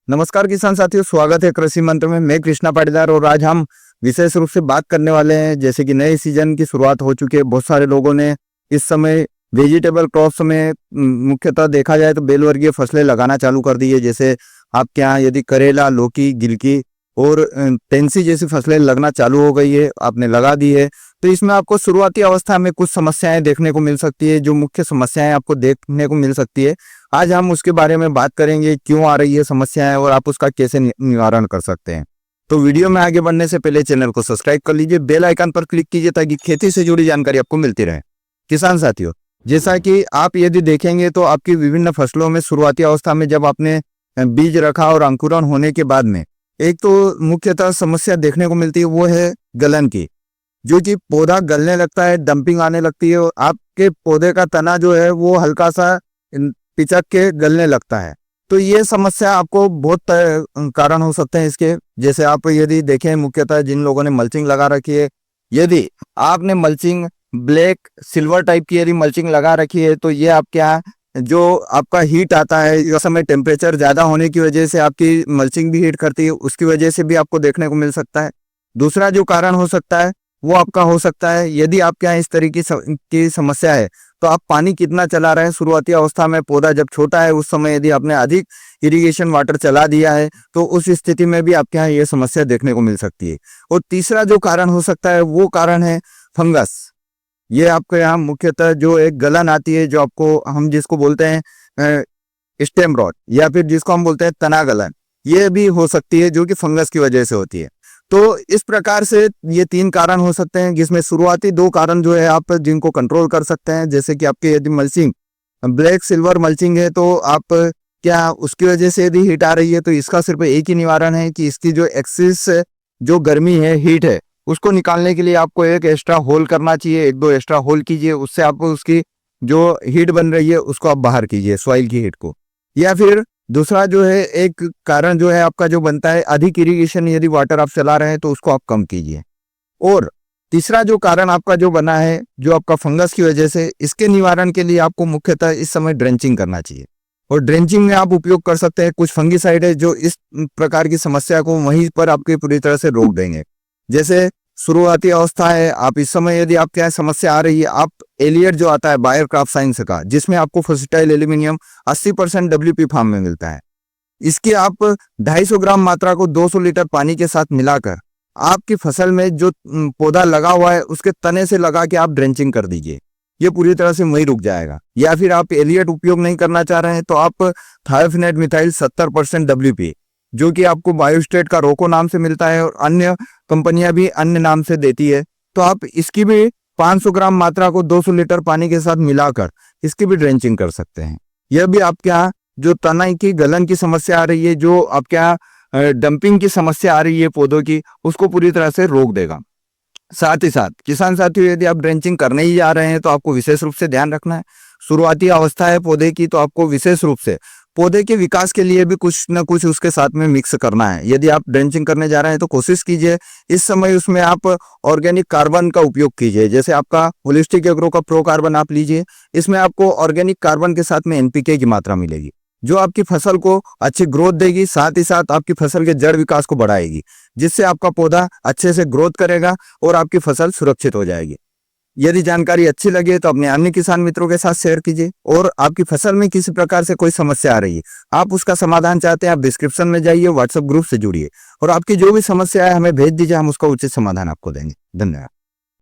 नमस्कार किसान साथियों, स्वागत है कृषि मंत्र में। मैं कृष्णा पाटीदार और आज हम विशेष रूप से बात करने वाले हैं जैसे कि नए सीजन की शुरुआत हो चुकी है। बहुत सारे लोगों ने इस समय वेजिटेबल क्रॉप्स में मुख्यतः देखा जाए तो बेलवर्गीय फसलें लगाना चालू कर दी है। जैसे आपके यहाँ यदि करेला, लौकी, गिलकी और तेंसी जैसी फसलें लगना चालू हो गई है, आपने लगा दी है, तो इसमें आपको शुरुआती अवस्था में कुछ समस्याएं देखने को मिल सकती है। जो मुख्य समस्याएं आपको देखने को मिल सकती है, आज हम उसके बारे में बात करेंगे, क्यों आ रही है समस्याएं और आप उसका कैसे निवारण कर सकते हैं। तो वीडियो में आगे बढ़ने से पहले चैनल को सब्सक्राइब कर लीजिए, बेल आइकन पर क्लिक कीजिए ताकि खेती से जुड़ी जानकारी आपको मिलती रहे। किसान साथियों, जैसा कि आप यदि देखेंगे तो आपकी विभिन्न फसलों में शुरुआती अवस्था में जब आपने बीज रखा और अंकुरण होने के बाद में एक तो मुख्यतः समस्या देखने को मिलती है, वो है गलन की। जो कि पौधा गलने लगता है, डंपिंग आने लगती है और आपके पौधे का तना जो है वो हल्का सा पिचक के गलने लगता है। तो ये समस्या आपको बहुत कारण हो सकते हैं इसके। जैसे आप यदि देखें, मुख्यतः जिन लोगों ने मल्चिंग लगा रखी है, यदि आपने मल्चिंग ब्लैक सिल्वर टाइप की यदि मल्चिंग लगा रखी है तो ये आपके यहाँ जो आपका हीट आता है, इस समय टेम्परेचर ज्यादा होने की वजह से आपकी मल्चिंग भी हीट करती है, उसकी वजह से भी आपको देखने को मिल सकता है। दूसरा जो कारण हो सकता है वो आपका हो सकता है, यदि आपके यहाँ इस तरीके की समस्या है तो आप पानी कितना चला रहे हैं शुरुआती अवस्था में। पौधा जब छोटा है उस समय यदि आपने अधिक इरिगेशन वाटर चला दिया है तो उस स्थिति में भी आपके यहाँ ये समस्या देखने को मिल सकती है। और तीसरा जो कारण हो सकता है वो कारण है फंगस। ये आपके यहाँ मुख्यतः जो एक गलन आती है, जो आपको हम जिसको बोलते हैं स्टेम रॉट या फिर जिसको हम बोलते हैं तना गलन, ये भी हो सकती है जो कि फंगस की वजह से होती है। तो इस प्रकार से ये 3 कारण हो सकते हैं, जिसमें शुरुआती 2 कारण जो है आप जिनको कंट्रोल कर सकते हैं। जैसे कि आपके यदि मल्चिंग ब्लैक सिल्वर मल्चिंग है तो आप क्या उसकी वजह से यदि हीट आ रही है तो इसका सिर्फ एक ही निवारण है कि इसकी जो एक्सिस जो गर्मी है, हीट है, उसको निकालने के लिए आपको एक एक्स्ट्रा होल करना चाहिए। 1-2 एक्स्ट्रा होल कीजिए, उससे आपको उसकी जो हीट बन रही है उसको आप बाहर कीजिए, सॉइल की हीट को। या फिर दूसरा जो है एक कारण जो है आपका जो बनता है, अधिक इरिगेशन यदि वाटर आप चला रहे हैं तो उसको आप कम कीजिए। और तीसरा जो कारण आपका जो बना है जो आपका फंगस की वजह से, इसके निवारण के लिए आपको मुख्यतः इस समय ड्रेंचिंग करना चाहिए। और ड्रेंचिंग में आप उपयोग कर सकते हैं कुछ फंगीसाइड है जो इस प्रकार की समस्या को वहीं पर आपके पूरी तरह से रोक देंगे। जैसे शुरुआती अवस्था है, आप इस समय यदि आपके यहाँ समस्या आ रही है, आप एलियट जो आता है बायर क्रॉप साइंस का, जिसमें आपको फर्टिलाइज एल्यूमिनियम 80% WP फार्म में मिलता है, इसकी आप 250 ग्राम मात्रा को 200 लीटर पानी के साथ मिलाकर आपकी फसल में जो पौधा लगा हुआ है उसके तने से लगा के आप ड्रेंचिंग कर दीजिए। ये पूरी तरह से वहीं रुक जाएगा। या फिर आप एलियट उपयोग नहीं करना चाह रहे हैं तो आप थायोफिनेट मिथाइल 70% WP, जो कि आपको बायोस्टेट का रोको नाम से मिलता है और अन्य कंपनियां भी अन्य नाम से देती है, तो आप इसकी भी 500 ग्राम मात्रा को 200 लीटर पानी के साथ मिलाकर इसकी भी ड्रेंचिंग कर सकते हैं। यह भी आपके यहाँ जो तना की गलन की समस्या आ रही है, जो आपके यहाँ डंपिंग की समस्या आ रही है पौधों की, उसको पूरी तरह से रोक देगा। साथ ही साथ किसान साथियों, यदि आप ड्रेंचिंग करने ही जा रहे हैं तो आपको विशेष रूप से ध्यान रखना है, शुरुआती अवस्था है पौधे की तो आपको विशेष रूप से पौधे के विकास के लिए भी कुछ न कुछ उसके साथ में मिक्स करना है। यदि आप ड्रेंचिंग करने जा रहे हैं तो कोशिश कीजिए इस समय उसमें आप ऑर्गेनिक कार्बन का उपयोग कीजिए। जैसे आपका होलिस्टिक एग्रो का प्रो कार्बन आप लीजिए, इसमें आपको ऑर्गेनिक कार्बन के साथ में NPK की मात्रा मिलेगी, जो आपकी फसल को अच्छी ग्रोथ देगी, साथ ही साथ आपकी फसल के जड़ विकास को बढ़ाएगी, जिससे आपका पौधा अच्छे से ग्रोथ करेगा और आपकी फसल सुरक्षित हो जाएगी। यदि जानकारी अच्छी लगे तो अपने अन्य किसान मित्रों के साथ शेयर कीजिए। और आपकी फसल में किसी प्रकार से कोई समस्या आ रही है, आप उसका समाधान चाहते हैं, आप डिस्क्रिप्शन में जाइए, व्हाट्सएप ग्रुप से जुड़िए और आपकी जो भी समस्या है हमें भेज दीजिए, हम उसका उचित समाधान आपको देंगे। धन्यवाद।